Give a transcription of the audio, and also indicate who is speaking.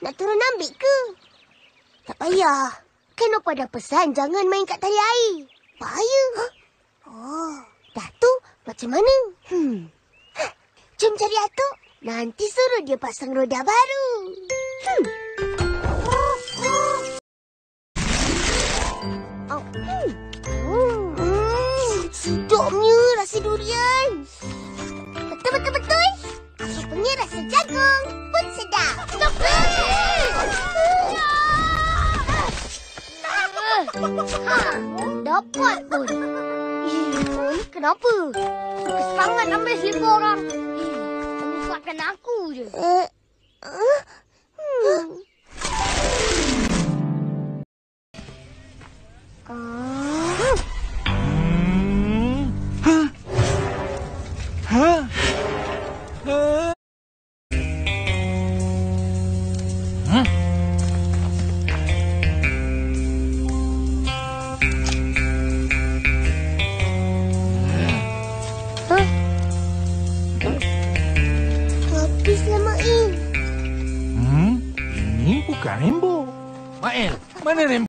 Speaker 1: Nak turun ambil ke? Tak payah. Kenapa dah pesan jangan main kat tali air? Bahaya. Oh, dah tu macam mana? Jom cari Atuk. Nanti suruh dia pasang roda baru. Sedapnya rasa durian. Betul-betul. Aku punya rasa jagung pun sedap. Dapat pun. Ni kenapa? Suka sangat ambil selipar orang. Menyusahkan aku je. Habislah Mail.
Speaker 2: Ini bukan Rembo. Mael, mana Rembo?